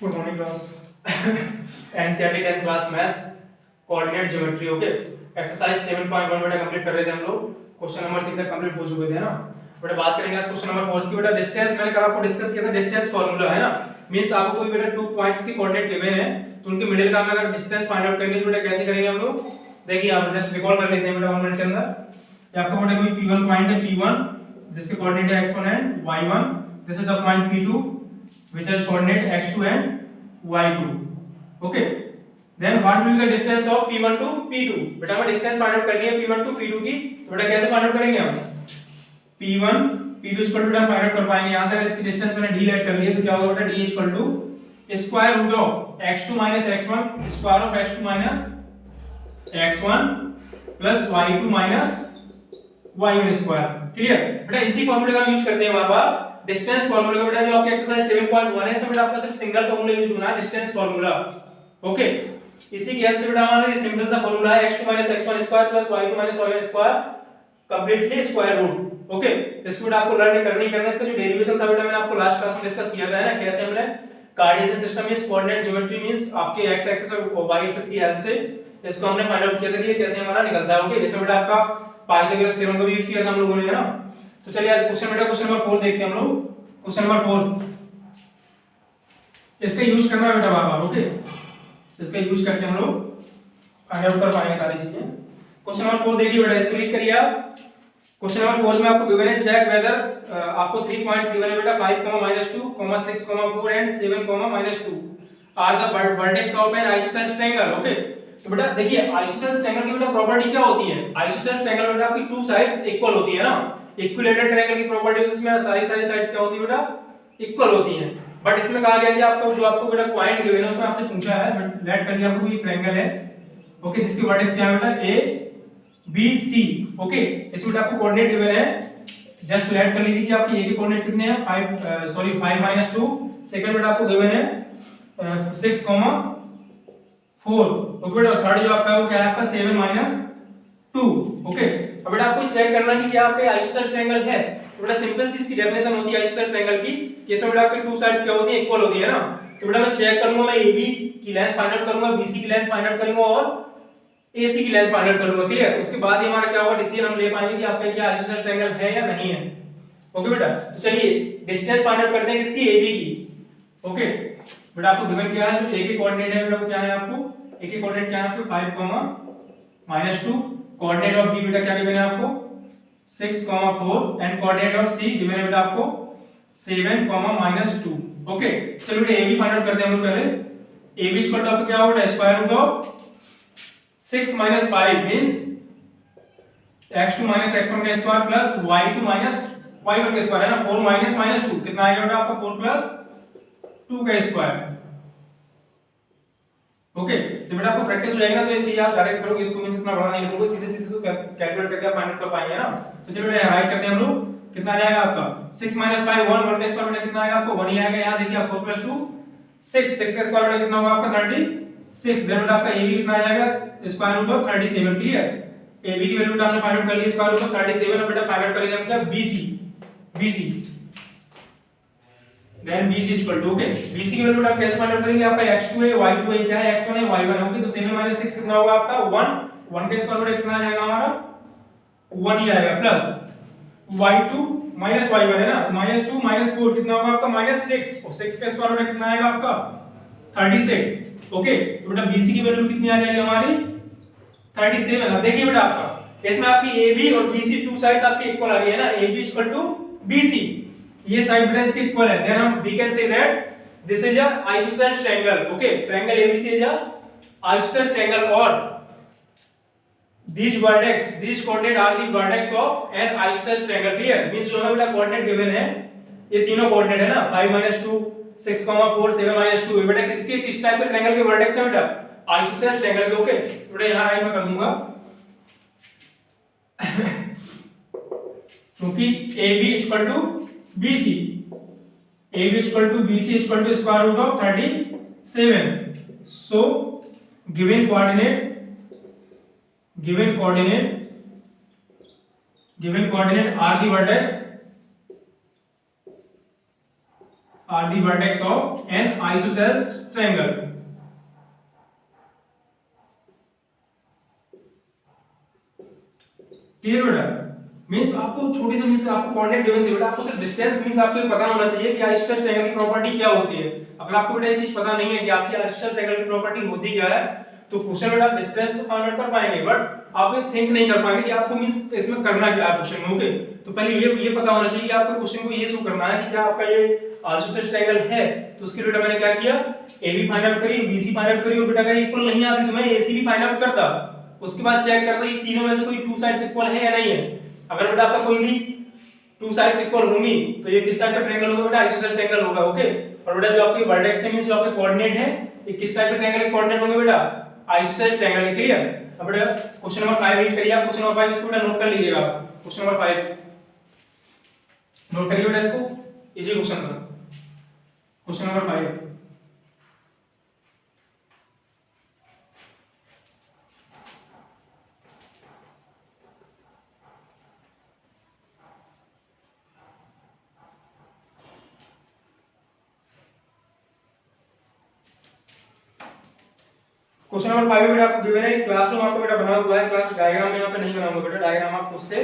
Good morning class. NCERT 10th class maths coordinate geometry okay exercise 7.1 बेटा complete कर रहे थे हम लोग। क्वेश्चन नंबर 3 तक कंप्लीट हो चुके थे ना बेटा। बात करेंगे आज क्वेश्चन नंबर 4 की बेटा। डिस्टेंस मैंने कल आपको डिस्कस किया था, डिस्टेंस फार्मूला है ना। मींस आपको कोई बेटा 2 पॉइंट्स की कोऑर्डिनेट गिवन है तो उनके मिडिल का हमें अगर डिस्टेंस फाइंड आउट करनी है तो बेटा कैसे करेंगे हम लोग। देखिए आप जस्ट रिकॉल कर लेते हैं बेटा 1 मिनट के अंदर। ये आपका बेटा कोई P1 पॉइंट है, P1 जिसके कोऑर्डिनेट है x1 and y1। This is the point P2 which has coordinate x2 and y2 okay then what will be the distance of p1 to p2। बेटा हमें डिस्टेंस फाइंड आउट करनी है p1 to p2 की। तो बेटा कैसे find out करेंगे हम p1 p2 equal to find out कर पाएंगे। यहां से अगर इसकी डिस्टेंस मैंने d लेट कर लिया तो क्या होगा बेटा d equal to square root of x2 minus x1 square of x2 minus x1 plus y2 minus y1 square. Clear बेटा। इसी फार्मूले का यूज करते हैं बार-बार डिस्टेंस फार्मूला बेटा। जो आपके एक्सरसाइज 7.1 है इसमें बेटा आपका सिर्फ सिंगल फार्मूला यूज होना है, डिस्टेंस फार्मूला ओके। इसी की हेल्प से बेटा हमारा ये सिंपल सा फार्मूला है x2 x1 square plus y2 y1 square completely square root okay. इसको बेटा आपको लर्न करना है। इसका जो डेरिवेशन था बेटा मैंने आपको लास्ट क्लास में डिस्कस किया था है ना, कैसे हमने Cartesian system means coordinate geometry means आपके x एक्सिस और y एक्सिस की हेल्प से इसको हमने फाइंड आउट किया था कि ये कैसे हमारा निकलता है ओके। जैसे बेटा आपका पाइथागोरस थ्योरम का भी यूज किया था हम लोगों ने है ना। तो चलिए आज क्वेश्चन बेटा क्वेश्चन नंबर 4 देखते हैं हम लोग। क्वेश्चन नंबर 4 इसका यूज करना है बेटा बार-बार ओके। इसका यूज करके हम लोग फाइंड आउट कर पाएंगे सारी चीजें। क्वेश्चन नंबर 4 देखिए बेटा, इसको रीड करिए आप। क्वेश्चन नंबर 4 में आपको गिवन है चेक वेदर आपको 3 पॉइंट्स गिवन है बेटा 5, -2, 6, 4 and 7, -2 are the vertex of an isosceles triangle okay. तो बेटा देखिए आइसोसेलेस ट्रायंगल की बेटा प्रॉपर्टी क्या होती है। आइसोसेलेस ट्रायंगल बेटा आपकी टू साइड्स इक्वल होती है ना। इक्विलेटरल ट्रायंगल की प्रॉपर्टी उसमें सारी साइड्स क्या होती है बेटा इक्वल होती हैं। बट इसमें कहा गया कि आपको जो आपको बेटा पॉइंट गिवन है उसमें आपसे पूछा है लेट करिए आपको ये ट्रायंगल है ओके जिसकी वर्टेक्स क्या है बेटा ए बी सी ओके। इसमें आपको कोऑर्डिनेट गिवन है, जस्ट लेट कर लीजिए कि आपके ए के कोऑर्डिनेट कितने हैं 5 -2। सेकंड बेटा आपको गिवन है 6, 4 ओके बेटा। थर्ड जो आपका है वो क्या है आपका 7 -2 ओके। अब बेटा आपको चेक करना है कि क्या आपके आइसोसेलेस ट्रायंगल है। तो बेटा सिंपल सी इसकी डेफिनेशन होती है आइसोसेलेस ट्रायंगल की कि इसमें बेटा आपके टू साइड्स क्या होती है इक्वल होती है ना। तो बेटा मैं चेक करूंगा, मैं AB की लेंथ फाइंड आउट करूंगा, BC की लेंथ फाइंड आउट करूंगा और AC की लेंथ फाइंड आउट करूंगा। क्लियर। उसके बाद ही हमारा क्या होगा डिसीजन हम ले पाएंगे कि आपका क्या आइसोसेलेस ट्रायंगल है या नहीं है ओके बेटा। तो चलिए डिस्टेंस फाइंड आउट करते हैं किसकी AB की ओके। बेटा आपको गिवन क्या है, जो A के कोऑर्डिनेट है बेटा वो क्या है आपको A के कोऑर्डिनेट क्या है आपको 5, -2। कोऑर्डिनेट ऑफ B बेटा क्या गिवन है आपको 6, 4 and coordinate of C given है बेटा आपको 7, -2 ओके। चलो बेटा AB फाइंड आउट करते हैं हम लोग पहले। AB इक्वल टू आपको क्या होगा square root of 6 - 5 means x2 - x1 का स्क्वायर प्लस y2 - y1 का स्क्वायर है ना। 4 -2 कितना आएगा बेटा आपका 4 + 2 का स्क्वायर ओके। तो बेटा आपको प्रैक्टिस हो जाएगी ना तो ये चीज आप डायरेक्ट करोगे, इसको मींस इतना बड़ा नहीं लिखोगे, सीधे सीधे इसको कैलकुलेट करके आप फाइंड आउट कर पाएंगे ना। तो चलो बेटा राइट करते हैं हम लोग। कितना आ जाएगा आपका 6 - 5 1 का स्क्वायर बेटा कितना आएगा आपको 1 ही आएगा। यहां देखिए आप 4 + 2 6 का स्क्वायर बेटा कितना होगा आपका 36। देन बेटा आपका AB कितना आ जाएगा square root of 37। Clear. AB की वैल्यू हमने फाइंड आउट कर ली स्क्वायर रूट ऑफ 37 और बेटा फाइंड आउट करेंगे हम क्या BC then BC equal to okay. BC की वैल्यू आप कैसे फाइंड आउट करेंगे, आपका x2 है y2 है क्या है x1 है y1 है ओके। तो 7 - 6 कितना होगा आपका 1 का स्क्वायर बेटा कितना आ जाएगा हमारा 1 ही आएगा प्लस y2 - y1 है ना। -2 - 4 कितना होगा आपका -6 और 6 का स्क्वायर बेटा कितना आएगा आपका 36 ओके। तो बेटा BC की वैल्यू कितनी आ जाएगी हमारी 37। अब देखिए बेटा आपका इसमें आपकी AB और BC टू साइड्स आपकी इक्वल आ रही है ना। AB BC ये साइड बेटा इसके इक्वल है। देन हम we can say that this is a isosceles triangle okay. Triangle ABC is a isosceles triangle और these vertex these coordinate are the vertex of an isosceles triangle। Clear. Means जो हमें बेटा coordinate given है ये तीनों coordinate है ना 5 -2 6, 4 7 -2 ये बेटा किसके किस टाइप के ट्रायंगल के वर्टेक्स है बेटा आइसोसेलेस ट्रायंगल के ओके। तो बेटा यहां राइट में कर दूंगा क्योंकि AB BC square root of 37। so given coordinate are the vertex are the vertex of an isosceles triangle. Clear बेटा? मींस आपको छोटी सी मींस आपको कोऑर्डिनेट गिवन थे बेटा, आपको सिर्फ डिस्टेंस मींस आपको ये पता होना चाहिए कि आइसोसेलेस ट्रायंगल की प्रॉपर्टी क्या होती है। अगर आपको बेटा ये चीज पता नहीं है कि आपकी आइसोसेलेस ट्रायंगल की प्रॉपर्टी होती क्या है, तो क्वेश्चन बेटा डिस्टेंस को फाइंड आउट कर पाएंगे, बट आप ये थिंक नहीं कर पाएंगे कि आपको मींस इसमें करना क्या है क्वेश्चन में। ओके, तो पहले ये पता होना चाहिए कि आपको क्वेश्चन को ये शो करना है कि क्या आपका ये आइसोसेलेस ट्रायंगल है। तो उसके लिए बेटा मैंने क्या किया, AB फाइंड आउट करी, BC फाइंड आउट करी, और बेटा अगर इक्वल नहीं आती तो मैं AC भी फाइंड आउट करता। उसके बाद चेक करता कि तीनों में से कोई टू साइड्स इक्वल है या नहीं है। अगर बेटा आपका कोई भी टू साइड्स इक्वल होंगी तो ये किस टाइप का ट्रायंगल होगा बेटा, आइसोसेलेस ट्रायंगल होगा। ओके, और बेटा जो आपके वर्टेक्स है मींस जो आपके कोऑर्डिनेट है, ये किस टाइप के ट्रायंगल के कोऑर्डिनेट होंगे बेटा, आइसोसेलेस ट्रायंगल है। क्लियर? अब बेटा क्वेश्चन नंबर 5 रीड करिए आप। क्वेश्चन नंबर 5 इसको बेटा नोट कर लीजिएगा। क्वेश्चन नंबर 5 नोट करिए बेटा इसको, इजी क्वेश्चन था। क्वेश्चन नंबर 5, क्वेश्चन नंबर 5 में बेटा आपको गिवन है क्लासरूम आपको बेटा बना हुआ है। क्लास डायग्राम में यहाँ पे नहीं बनाऊंगा बेटा, डायग्राम आप खुद से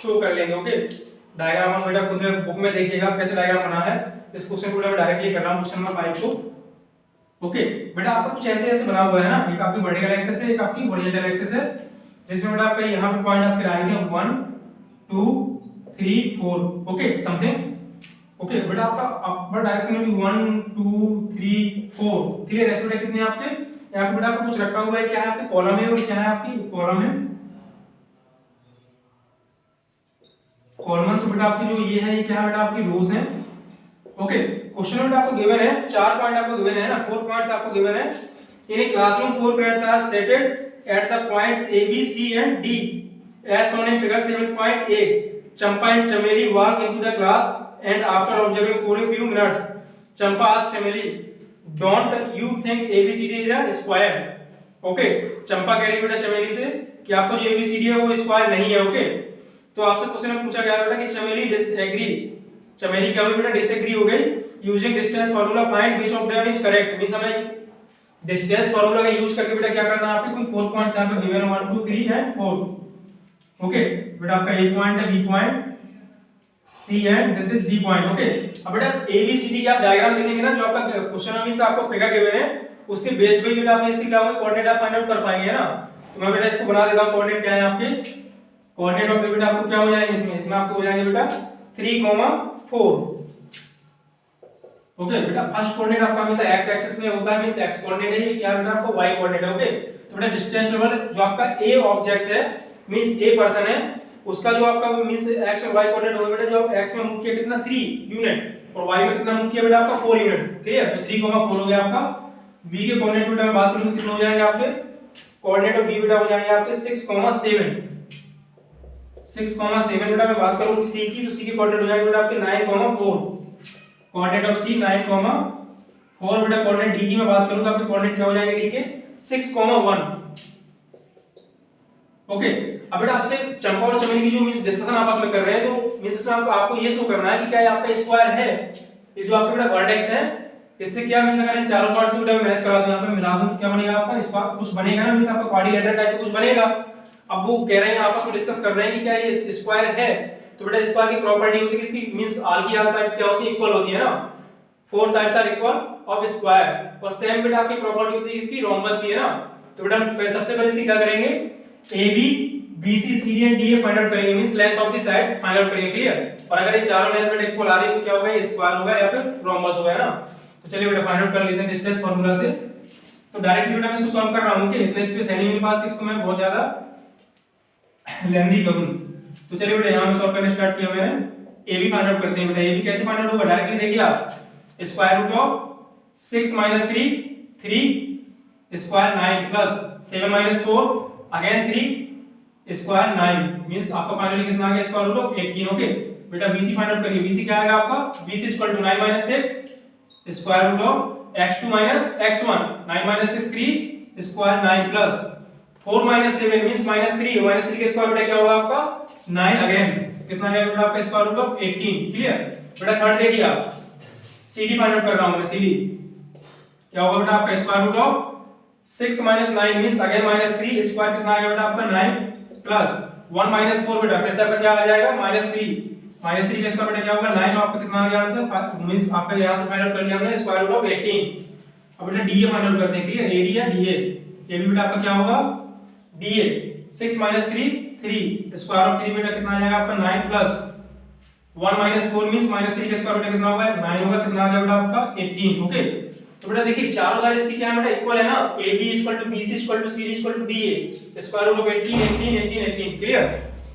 शो कर लेंगे। ओके, डायग्राम आप बेटा खुद में बुक में देखिएगा कैसे डायग्राम बना है। इस क्वेश्चन को मैं डायरेक्टली कर रहा हूँ क्वेश्चन नंबर 5 को। ओके बेटा आपका कुछ ऐसे ऐसे बना हुआ है ना, एक आपकी वर्टिकल एक्सिस है, एक आपकी हॉरिजॉन्टल एक्सिस है, जिसमें बेटा आपका यहाँ पे पॉइंट आपके राइट है 1 2 3 4। Okay something. ओके बेटा आपका अपर डायरेक्शन में भी 1 2 3 4। क्लियर? ऐसे बेटा कितने आपके यहाँ पे बेटा आपको कुछ रखा हुआ है, क्या है आपके कॉलम है और क्या है आपकी कॉलम है। कॉलम से बेटा आपकी जो ये है ये क्या है बेटा आपकी रोज है। ओके, क्वेश्चन में आपको गिवन है 4 पॉइंट आपको गिवन है ना, 4 पॉइंट्स आपको गिवन है। In a classroom 4 points are seated at the points A B C and D as shown in figure 7.8. Champa and Chameli walk into the class and after observing for a few minutes, Champa asked Chameli, "Don't you think ABCD is a square?" Okay, Champa कह रही बेटा चमेली से कि आपको जो ABCD है वो स्क्वायर नहीं है। ओके, तो आपसे क्वेश्चन में पूछा गया बेटा कि चमेली डिसएग्री, चमेली क्या हुई बेटा, डिसएग्री हो गई। Using distance formula find which of them is correct. Means हमें डिस्टेंस फार्मूला का यूज करके बेटा क्या करना है आपको, कोई 4 पॉइंट्स यहां पे गिवन है 1 2 3 एंड 4। ओके बेटा आपका ए पॉइंट है, B point, C and this is D point. Okay, अब बेटा एबीसीडी की आप डायग्राम देखेंगे ना, जो आपका क्वेश्चन में से आपको फिगर गिवन है उसके बेस्ड पे बेटा आप इसकी क्या होगा कोऑर्डिनेट आप फाइंड आउट कर पाएंगे ना। तो मैं बेटा इसको बना देता हूं, कोऑर्डिनेट क्या है आपके, कोऑर्डिनेट ऑफ बेटा आपको क्या हो जाएंगे इसमें आपको हो जाएंगे बेटा 3, 4। ओके बेटा फर्स्ट कोऑर्डिनेट आपका हमेशा x एक्सिस में होता है, मींस x कोऑर्डिनेट है, ये क्या बेटा आपको y कोऑर्डिनेट है। ओके, तो बेटा डिस्टेंस टेबल जो आपका a ऑब्जेक्ट है मींस a पर्सन है, उसका जो आपका मींस x और y कोऑर्डिनेट होगा बेटा, जो x में मूव किया कितना 3 यूनिट और y में कितना मूव किया बेटा आपका 4 यूनिट। क्लियर? तो 3, 4 हो गया आपका। v के कोऑर्डिनेट बेटा बात करूं तो कितने हो जाएंगे आपके, कोऑर्डिनेट ऑफ v बेटा हो जाएंगे आपके 6, 7 6, 7 बेटा मैं बात करूं c की, तो c के कोऑर्डिनेट हो जाएंगे बेटा आपके 9, 4। कोऑर्डिनेट ऑफ c 9, 4 बेटा। कोऑर्डिनेट d की मैं बात करूं तो आपके कोऑर्डिनेट क्या हो जाएंगे d के 6, 1। ओके, अब बेटा आपसे चंपा और चमेली की जो मींस डिस्कशन आपस में कर रहे हैं, तो मींस इसमें आपको ये शो करना है कि क्या ये आपका स्क्वायर है। ये जो आपके बेटा वर्टेक्स है इससे क्या मींस अगर इन चारों पार्ट्स को बेटा मैच करा दूं, यहां पे मिला दूं तो क्या बनेगा आपका स्क्वायर, कुछ बनेगा ना, मींस आपका क्वाड्रिलेटरल टाइप का कुछ बनेगा। अब वो कह रहे हैं आपस में डिस्कस कर रहे हैं कि क्या ये स्क्वायर है, तो बेटा स्क्वायर की प्रॉपर्टी होती है किसकी, मींस ऑल की ऑल साइड्स क्या होती है, इक्वल होती है ना, 4 sides are equal of square. और सेम बेटा आपकी प्रॉपर्टी होती है किसकी, रोम्बस की है ना। तो बेटा हम सबसे पहले क्या करेंगे, AB BC CD and DA find out करेंगे, means length of the sides find out करेंगे। क्लियर? और अगर ये चारों लेंथ बेटा इक्वल आ रही है तो क्या होगा, ये स्क्वायर होगा या फिर रोम्बस होगा ना। तो चलिए बेटा फाइंड आउट कर लेते हैं डिस्टेंस फार्मूला से। तो डायरेक्टली बेटा मैं इसको सॉल्व कर रहा हूं कि इतना स्पेस है नहीं मेरे पास कि इसको मैं बहुत ज्यादा लेंथी करूं। तो चलिए बेटा यहां में सॉल्व करना स्टार्ट किया मैंने। AB फाइंड आउट करते हैं बेटा। AB कैसे फाइंड आउट होगा, डायरेक्टली देखिए आप, square root of 6 - 3 3 square 9 plus 7 - 4 again 3 square 9 means आपका फाइनली कितना आ गया, स्क्वायर रूट ऑफ 18। ओके बेटा BC फाइंड आउट करिए। BC क्या आएगा आपका, BC = 9 - 6 square root of x2 - x1 9 - 6 3 square 9 plus 4 - 7 means -3 के स्क्वायर बेटा क्या होगा आपका 9 अगेन कितना आएगा बेटा आपका स्क्वायर रूट ऑफ 18। क्लियर बेटा? थर्ड देखिए आप CD फाइंड आउट कर रहा हूं मैं, CD क्या होगा बेटा आपका square root of 6 minus 9 means again minus 3 square कितना आएगा बेटा आपका 9 प्लस 1 माइनस 4 बेटा फिर से आपका क्या आ जाएगा माइनस 3 का स्क्वायर बेटा क्या होगा 9 आपका कितना आ गया आंसर मींस आपका यहां से फाइंड आउट कर लिया हमने स्क्वायर रूट ऑफ 18। अब बेटा डीए फाइंड आउट करते हैं, क्लियर, एडी या डीए, ये भी बेटा आपका क्या होगा डीए 6 माइनस 3 स्क्वायर ऑफ 3 बेटा कितना आ जाएगा आपका 9 प्लस 1 माइनस 4 मींस माइनस 3 का स्क्वायर बेटा कितना होगा 9 होगा, कितना आ गया बेटा आपका 18। ओके तो बेटा देखिए चारों साइड इसकी क्या है बेटा इक्वल है ना, AB BC CD DA square root of 18 clear.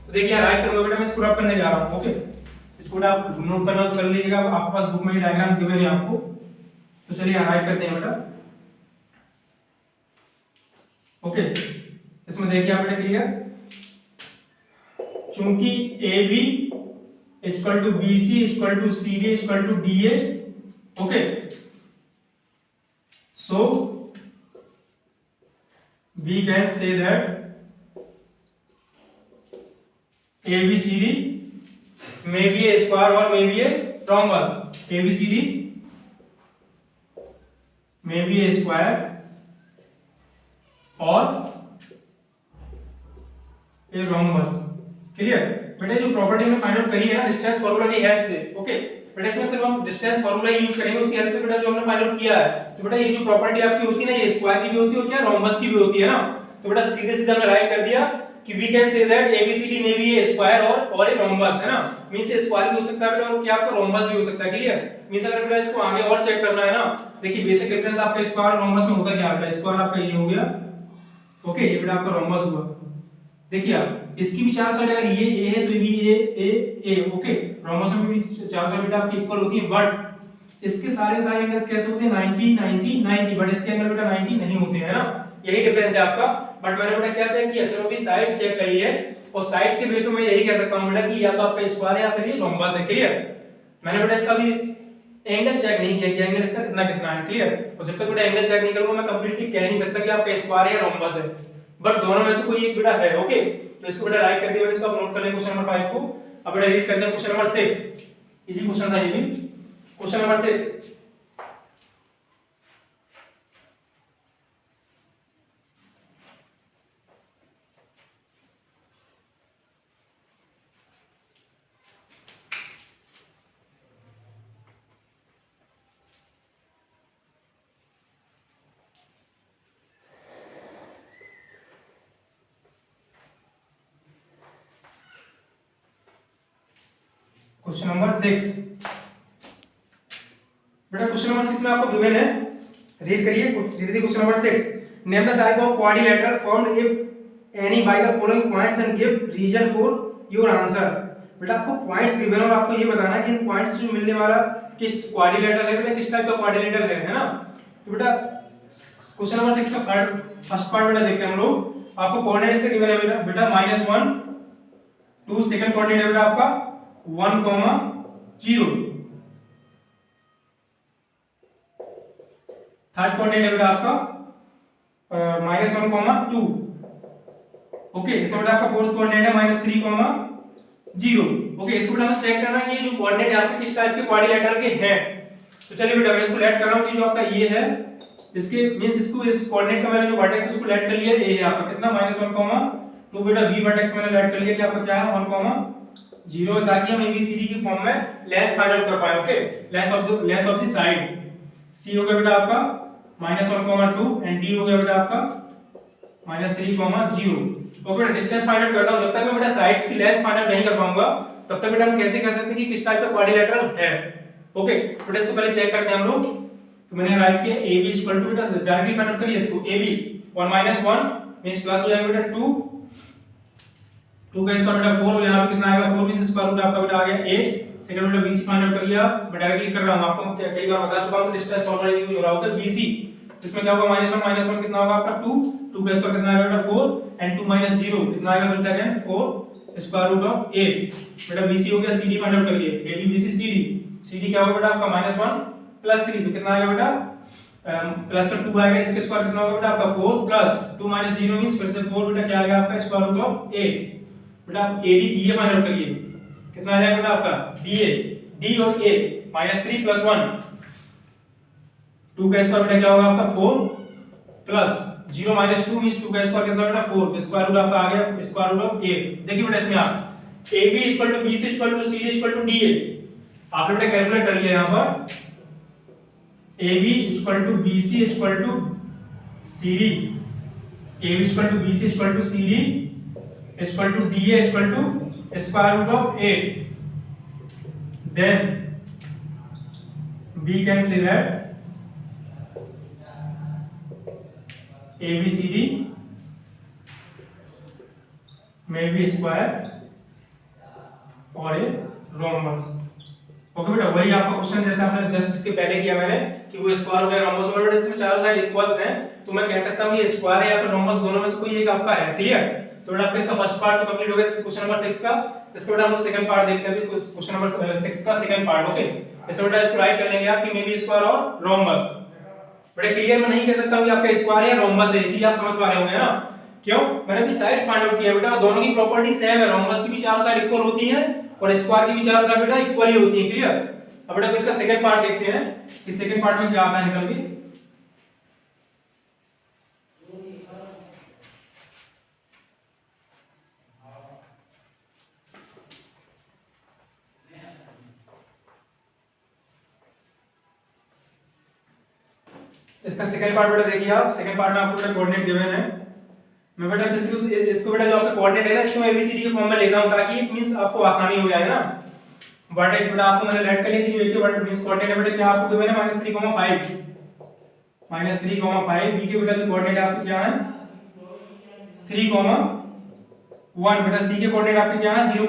तो देखिए यहाँ राइट करूंगा बेटा मैं इसको रब करने जा रहा हूं। ओके इसको आप नोट करना तो कर लीजिएगा, आपके पास बुक में ही डायग्राम गिवन है आपको। तो चलिए यहाँ राइट करते हैं बेटा। ओके इसमें देखिए आप बेटा क्लियर, चूंकि AB BC CD DA, okay so we can say that ABCD may be a square or may be a rhombus, ABCD may be a square or a rhombus, clear. बेटा जो property हमने find out करी है ना distance formula की help से, okay बेटा इसमें सिर्फ हम डिस्टेंस फार्मूला यूज करेंगे उसकी हेल्प से बेटा जो हमने फाइंड आउट किया है। तो बेटा ये जो प्रॉपर्टी आपकी होती है ना ये स्क्वायर की भी होती है और क्या रोम्बस की भी होती है ना। तो बेटा सीधे सीधे हमने राइट कर दिया कि we can say that ABCD may be a square और ए रोम्बस, है ना, मींस स्क्वायर भी हो सकता है बेटा और क्या आपका रोम्बस भी हो सकता है, क्लियर। मींस अगर बेटा इसको आगे और चेक करना है ना, देखिए बेसिक डिफरेंस आपका स्क्वायर और रोम्बस में होता क्या होता है, स्क्वायर आपका ये हो गया, ओके ये बेटा आपका रोम्बस हुआ। देखिए आप इसकी भी चार साइड अगर ये ए है तो भी ए ओके, रोम्बस में भी चार साइड बेटा आपकी इक्वल होती है, बट इसके सारे एंगल्स कैसे होते हैं 90 90 90, बट इसके एंगल बेटा 90 नहीं होते हैं ना, यही डिफरेंस है आपका। बट मैंने बेटा क्या चेक किया, सिर्फ अभी साइड्स चेक करी है और साइड्स के बेस पे मैं यही कह सकता हूं बेटा कि या तो आपका स्क्वायर है या फिर ये रोम्बस है, क्लियर। मैंने बेटा इसका भी एंगल चेक नहीं किया कि एंगल इसका कितना कितना है, क्लियर। और जब तक बेटा एंगल चेक नहीं करूंगा मैं कंप्लीटली कह नहीं सकता कि आपका स्क्वायर है या रोम्बस है, बट दोनों में से कोई एक बेटा है, ओके। तो इसको बेटा राइट कर दिया, इसको आप नोट कर लें क्वेश्चन नंबर 5 को। अब बेटा रीड करते हैं क्वेश्चन नंबर 6, इजी क्वेश्चन था ये भी, क्वेश्चन नंबर 6। क्वेश्चन नंबर 6 बेटा, क्वेश्चन नंबर 6 में आपको गिवन है, रीड करिए, read the question number 6। Name the type of quadrilateral formed if any by the following points and give reason for your answer. बेटा आपको पॉइंट्स गिवन है और आपको ये बताना है कि इन पॉइंट्स से मिलने वाला किस क्वाड्रिलेटरल है, बेटा किस टाइप का क्वाड्रिलेटरल है ना। तो बेटा क्वेश्चन नंबर 6 का फर्स्ट पार्ट बेटा देखते हैं हम लोग। आपको कोऑर्डिनेट इसका गिवन है बेटा -1 2, सेकंड कोऑर्डिनेट है बेटा आपका 1, 0, थर्ड कोऑर्डिनेट है बेटा आपका -1, 2, ओके। इसमें बेटा आपका फोर्थ कोऑर्डिनेट है -3, 0, ओके। इसको बेटा हमें चेक करना है कि ये जो कोऑर्डिनेट आपके किस टाइप के क्वाड्रिलेटरल के हैं। तो चलिए बेटा मैं इसको लेट कर रहा हूं कि जो आपका ये है इसके मींस इसको इस कोऑर्डिनेट का मैंने जो वर्टेक्स है उसको लेट कर लिया, ए है आपका कितना -1, 2 बेटा बी वर्टेक्स मैंने लेट कर लिया कि आपका क्या है 1, 0, ताकि हम ABCD की फॉर्म में लेंथ फाइंड आउट कर पाए, okay. Length of the side C हो गया बेटा आपका -1, 2 एंड D हो गया बेटा आपका -3, 0, ओके। बेटा डिस्टेंस फाइंड आउट करता हूं, जब तक मैं बेटा साइड्स की लेंथ फाइंड आउट नहीं कर पाऊंगा तब तक बेटा हम कैसे कह सकते हैं कि किस टाइप का क्वाड्रिलेटरल है, ओके। बेटा इसको पहले चेक करते हैं हम लोग। तो मैंने राइट किया AB बेटा डायरेक्टली फाइंड आउट करिए इसको, AB 1 - 1 मींस प्लस हो जाएगा बेटा 2 का स्क्वायर बेटा 4, यहां पे कितना आएगा 4 मींस स्क्वायर रूट आपका बेटा आ गया 8। सेकंड बेटा BC फाइंड आउट कर लिया, मैं डायरेक्टली कर रहा हूं, आपको कई बार बता चुका हूं डिस्टेंस फार्मूला यूज हो रहा होगा BC। तो इसमें क्या होगा -1 कितना होगा आपका 2 का स्क्वायर कितना आएगा बेटा 4 एंड 2 - 0 कितना आएगा फिर से अगेन 4 स्क्वायर रूट ऑफ 8। बेटा BC हो गया, CD फाइंड आउट करिए, AB BC CD क्या होगा बेटा आपका -1 + 3 तो कितना आएगा बेटा प्लस का 2 आएगा, इसके स्क्वायर कितना होगा बेटा आपका 4 प्लस 2 - 0 मींस फिर से 4 बेटा क्या आएगा आपका स्क्वायर रूट ऑफ 8। बेटा आप AD DA फाइंड आउट करिए, कितना आ जाएगा बेटा आपका DA D और A -3 + 1 2 का स्क्वायर बेटा क्या होगा आपका 4 प्लस 0 माइनस 2 मींस 2 का स्क्वायर कितना बेटा 4, स्क्वायर रूट आपका आ गया स्क्वायर रूट ऑफ 8। देखिए बेटा इसमें आप AB equal to BC equal to CD equal to DA आपने बेटा कैलकुलेट कर लिया यहां पर AB equal to BC equal to CD, AB equal to BC equal to CD equal to DA equal to square root of 8, then we can say that ABCD may be square और ए rhombus. Okay बेटा वही आपका question जैसे आपने just इसके पहले किया मैंने कि वो स्क्वायर हो गया रोमबस हो गया, इसमें चारों साइड इक्वल्स हैं तो मैं कह सकता हूं ये स्क्वायर है या फिर रोमबस दोनों में से कोई एक आपका है। क्लियर? तो बेटा आपका इसका फर्स्ट पार्ट तो कंप्लीट हो गया क्वेश्चन नंबर 6 का। इसको बेटा हम लोग सेकंड पार्ट देखते हैं अभी क्वेश्चन नंबर 6 का सेकंड पार्ट। ओके इसको बेटा इसको राइट कर लेंगे आप कि मे बी स्क्वायर और रोमबस। बेटा क्लियर मैं नहीं कह सकता हूं कि आपका स्क्वायर है या रोमबस है, ये चीज आप समझ पा रहे होंगे ना। क्यों? मैंने भी साइड फाइंड आउट किया बेटा, दोनों की प्रॉपर्टी सेम है, रोमबस की भी चारों साइड इक्वल होती है और स्क्वायर की भी चारों साइड बेटा इक्वल ही होती है। क्लियर? अब बेटा इसका सेकंड पार्ट देखते हैं कि सेकंड पार्ट में क्या आता है निकल के। इसका सेकंड पार्ट बेटा देखिए आप, सेकंड पार्ट में आपको बेटा कोऑर्डिनेट गिवन है। मैं बेटा इसको बेटा जो आपका कोऑर्डिनेट है ना इसको एबीसीडी के फॉर्म में लेता हूं ताकि इट मींस आपको आसानी हो जाए ना। वर्टेक्स बेटा आपको मैंने लेट कर लिया कि जो एक वर्टेक्स मींस कोऑर्डिनेट है बेटा क्या आपको गिवन है -3, 5 -3, 5 बी के बेटा जो कोऑर्डिनेट आपके क्या है 3, 1 बेटा सी के कोऑर्डिनेट आपके क्या है 0,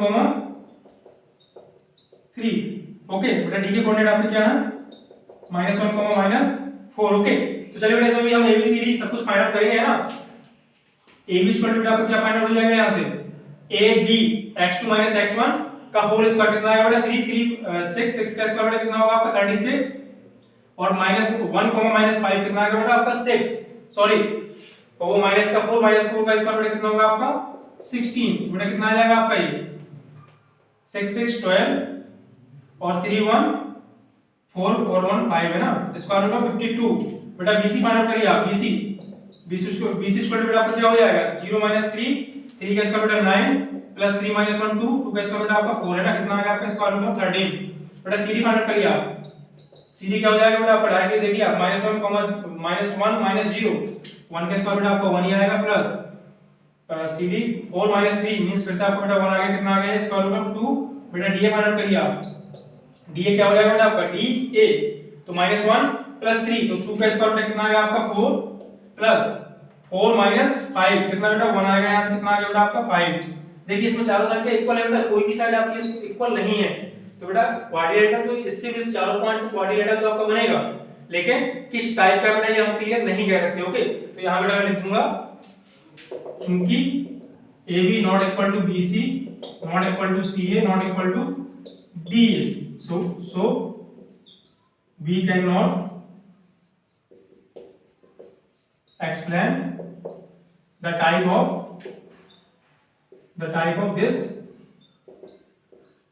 3। ओके बेटा डी के कोऑर्डिनेट आपके क्या है -1, -4। ओके तो चलिए बेटा इसमें भी हम एबीसीडी सब कुछ फाइंड आउट करेंगे है ना। AB इक्वल टू आपको क्या फाइंड आउट हो जाएगा यहां से AB x2 x1 का होल स्क्वायर कितना आएगा बेटा 3, 6 का स्क्वायर बेटा कितना होगा आपका 36 और -1, -5 कितना आएगा बेटा आपका 6 सॉरी और वो माइनस का 4 का स्क्वायर बेटा कितना होगा आपका 16 बेटा कितना आ जाएगा आपका ये 6, 6, 12 और 3, 1, 4 और 1, 5 है ना, स्क्वायर रूट ऑफ 52। बेटा BC फाइंड आउट करिए आप BC स्क्वायर बेटा आपका क्या हो जाएगा 0 3 का स्क्वायर बेटा 9 प्लस 3 1 2 2 का स्क्वायर बेटा आपका 4 है ना, कितना आ गया आपका स्क्वायर रूट ऑफ 13। बेटा CD फाइंड आउट करिए आप, CD क्या हो जाएगा बेटा आपका डायरेक्टली देखिए आप -1, -1 -0 1 का स्क्वायर बेटा आपका 1 ही आएगा प्लस CD 4 3 मींस फिर से आपका बेटा 1 आ गया, कितना आ गया स्क्वायर रूट ऑफ 2। बेटा DA फाइंड आउट करिए आप, DA क्या हो जाएगा बेटा आपका DA तो -1 प्लस 3 तो 2 का स्क्वायर बेटा कितना आ गया आपका 4 प्लस 4 5 कितना बेटा 1 आएगा, यहां से कितना आ गया बेटा आपका 5। देखिए इसमें चारों साइड का इक्वल है बेटा, कोई भी साइड आपकी इसको इक्वल नहीं है तो बेटा क्वाड्रिलेटरल तो इससे भी चारों पॉइंट से क्वाड्रिलेटरल तो आपका बनेगा, लेकिन किस टाइप का बेटा ये हम क्लियर नहीं कह सकते। ओके तो यहां बेटा मैं लिख दूंगा क्योंकि AB not equal to BC not equal to CA not equal to DA so we cannot explain the type of this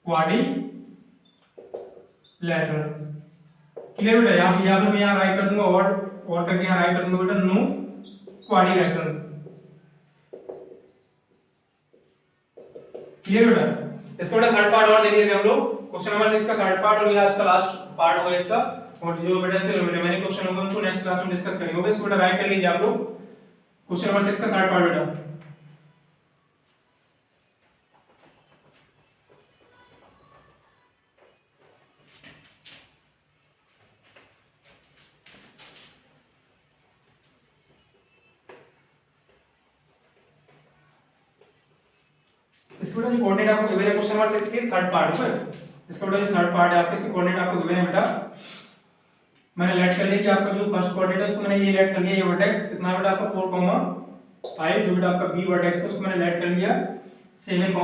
quadrilateral। Clear बेटा, यहाँ पे या तो मैं यहाँ राइट कर दूंगा और करके यहाँ राइट कर दूंगा बेटा नो क्वाड्रिलेटरल। क्लियर बेटा, इसका बेटा थर्ड पार्ट और देख लेंगे हम लोग, क्वेश्चन नंबर 6 का थर्ड पार्ट और ये आज का लास्ट पार्ट होगा इसका, और जो बेटा इसके रिमेनिंग क्वेश्चन होंगे उनको नेक्स्ट क्लास में डिस्कस करेंगे। ओके इसको बेटा राइट कर लीजिए आप लोग, क्वेश्चन नंबर 6 का थर्ड पार्ट बेटा। इसका बेटा जो कोऑर्डिनेट आपको गिवन है क्वेश्चन नंबर 6 के थर्ड पार्ट है, इसका बेटा जो थर्ड पार्ट है आपके इसके कोऑर्डिनेट आपको गिवन है बेटा, मैंने लेट कर लिया कि आपका जो फर्स्ट कोऑर्डिनेट है उसको मैंने ये लेट कर लिया, ये वर्टेक्स कितना बेटा आपका 4, 5 जो बेटा आपका B वर्टेक्स है उसको मैंने लेट कर लिया 7,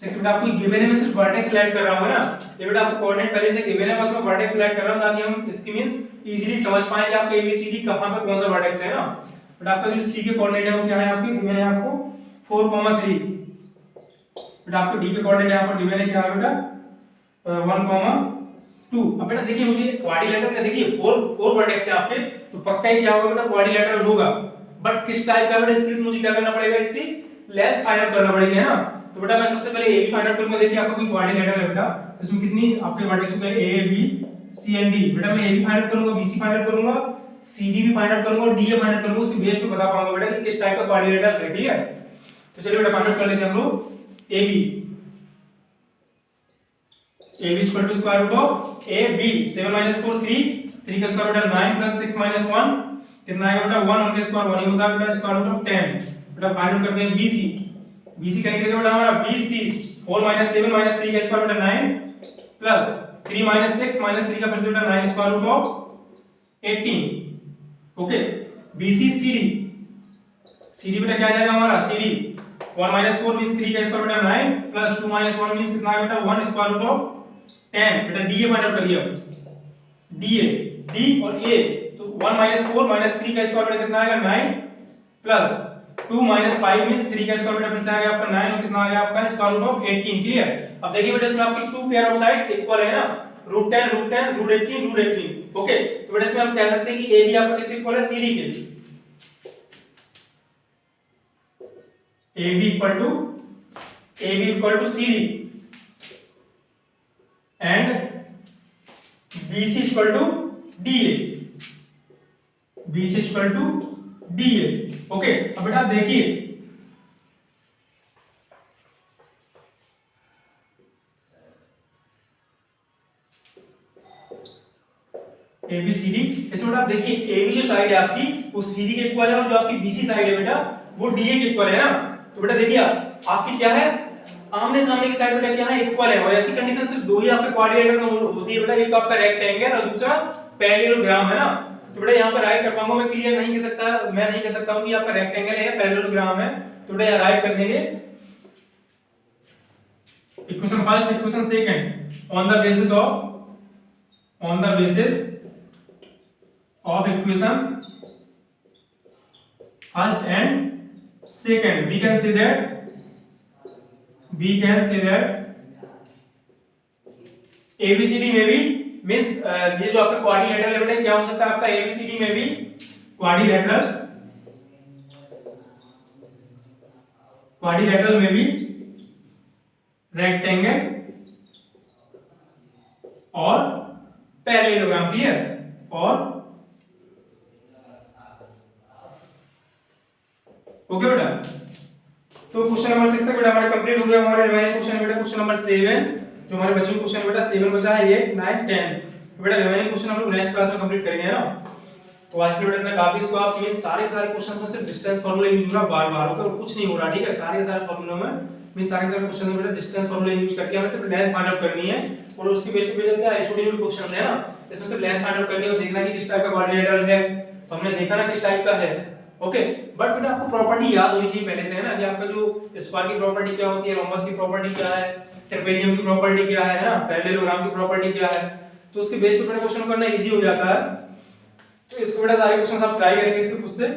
6 बेटा आपको गिवन है, मैं सिर्फ वर्टेक्स लेट कर रहा हूं ना, ये बेटा आपको कोऑर्डिनेट पहले से गिवन है बस मैं वर्टेक्स लेट कर रहा हूं ताकि हम इसकी मींस इजीली समझ पाएं कि आपका ABCD कहां पे कौन सा वर्टेक्स है ना। बेटा आपका जो C के कोऑर्डिनेट है वो क्या है आपके गिवन है आपको 4, 3। बेटा आपको D के कोऑर्डिनेट यहां पर गिवन है क्या है बेटा 1, 2। अब बेटा देखिए मुझे क्वाड्रिलेटरल का देखिए फोर वर्टेक्स है आपके, तो पक्का ही क्या होगा बेटा क्वाड्रिलेटरल होगा। बट किस टाइप का बेटा इसके लिए मुझे क्या करना पड़ेगा, इसकी लेंथ फाइंड आउट करना पड़ेगी, है ना। तो बेटा मैं सबसे पहले ए बी फाइंड आउट करूंगा। देखिए आपका कोई क्वाड्रिलेटरल है बेटा, इसमें कितनी आपके वर्टेक्स होंगे A B C and D. बेटा मैं ए बी फाइंड आउट करूंगा, बी सी फाइंड आउट करूंगा, सी डी भी फाइंड आउट करूंगा और डी ए फाइंड आउट करूंगा। उसके बेस पे बता पाऊंगा बेटा कि किस टाइप का क्वाड्रिलेटरल है, ठीक है। तो चलिए बेटा फाइंड आउट कर लेते हैं हम लोग A B. A B equal to square root of A B 7 - 4 3 का स्क्वायर रूट 9 + 6 - 1 कितना आएगा बेटा 1 उनके स्क्वायर 1 ही होता है बेटा, स्क्वायर रूट ऑफ 10। बेटा फाइंड आउट करते हैं बीसी। बीसी करने के लिए बेटा हमारा बीसी 4 - 7 - 3 का स्क्वायर रूट 9 प्लस 3 - 6 - 3 का फिर से बेटा 9 square root of 18। Okay BC CD. CD बेटा क्या आ जाएगा हमारा सीडी 1 - 4 मींस 3 का स्क्वायर बेटा 9 प्लस 2 - 1 मींस कितना है बेटा 1 स्क्वायर रूट ऑफ 10। बेटा डीए फाइंड आउट करिए अब। डीए डी और ए तो 1 - 4 - 3 का स्क्वायर बेटा कितना आएगा 9 प्लस 2 - 5 मींस 3 का स्क्वायर बेटा फिर से आ गया आपका 9 और कितना आ गया आपका स्क्वायर रूट ऑफ 18। क्लियर। अब देखिए बेटा इसमें आपकी two pair of sides equal है ना, √10 √10 √18 √18। ओके तो बेटा इसमें हम कह सकते हैं कि ए बी आपका किससे इक्वल है सीडी के। AB equal to CD and BC equal to DA। BC equal to DA। Okay अब बेटा देखिए ABCD, इसमें बेटा देखिए AB जो साइड है आपकी वो CD के इक्वल है और जो आपकी BC साइड है बेटा वो DA के इक्वल है ना। तो बेटा देखिए आपकी क्या है आमने सामने की साइड बेटा क्या है इक्वल है, और ऐसी कंडीशन सिर्फ दो ही आपके क्वाड्रिलेटरल में होती है बेटा, एक तो आपका रेक्टेंगल और दूसरा पैरेललोग्राम है ना। तो बेटा यहाँ पर राइट कर पाऊंगा मैं, क्लियर नहीं कह सकता, मैं नहीं कह सकता हूँ कि आपका रेक्टेंगल है या पैरेललोग्राम है। तो बेटा यहाँ राइट कर देंगे equation first equation second on the basis of equation first and second we can say that ABCD में भी मींस ये जो आपका क्वाड्रिलेटरल है बेटा क्या हो सकता है आपका ABCD में भी क्वाड्रिलेटरल में भी रेक्टेंगल और पैरेललोग्राम। क्लियर। और ओके बेटा तो क्वेश्चन नंबर 6 तक बेटा हमारा कंप्लीट हो गया। हमारे रिवाइज क्वेश्चन बेटा क्वेश्चन नंबर 7 जो हमारे बच्चों क्वेश्चन बेटा 7 बचा है 8 9 10। तो बेटा रिवाइज क्वेश्चन हम लोग नेक्स्ट क्लास में कंप्लीट करेंगे ना। तो आज के वीडियो में काफी इसको आप ये सारे क्वेश्चंस में सिर्फ डिस्टेंस फार्मूला यूज हो रहा बार-बार होकर और कुछ नहीं हो रहा, ठीक है। सारे फार्मूलों में मैं सारे क्वेश्चन में बेटा डिस्टेंस फार्मूला यूज करके हमें सिर्फ लेंथ फाइंड आउट करनी है और उसके बेस पे क्या एसोसिएटिव क्वेश्चंस है ना, इसमें सिर्फ लेंथ फाइंड आउट करनी है और देखना कि किस टाइप का क्वाड्रिलेटरल है। तो हमने देखा ना किस टाइप का है। ओके बट बेटा आपको प्रॉपर्टी याद होनी चाहिए पहले से, है ना, कि आपका जो स्क्वायर की प्रॉपर्टी क्या होती है, रोम्बस की प्रॉपर्टी क्या है, ट्रेपेजियम की प्रॉपर्टी क्या है ना, पैरेललोग्राम की प्रॉपर्टी क्या है। तो उसके बेस पे क्वेश्चन करना इजी हो जाता है। तो इसको बेटा सारे क्वेश्चन आप ट्राई करेंगे इसके खुद से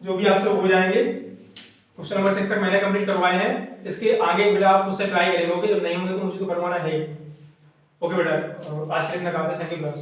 जो भी आपसे हो जाएंगे। क्वेश्चन नंबर 6 तक मैंने कंप्लीट करवाए हैं, इसके आगे बेटा आप खुद से ट्राई करेंगे। ओके जब नहीं होंगे तो मुझे तो करवाना है। ओके बेटा आज के लिए इतना काफी है। Thank you class.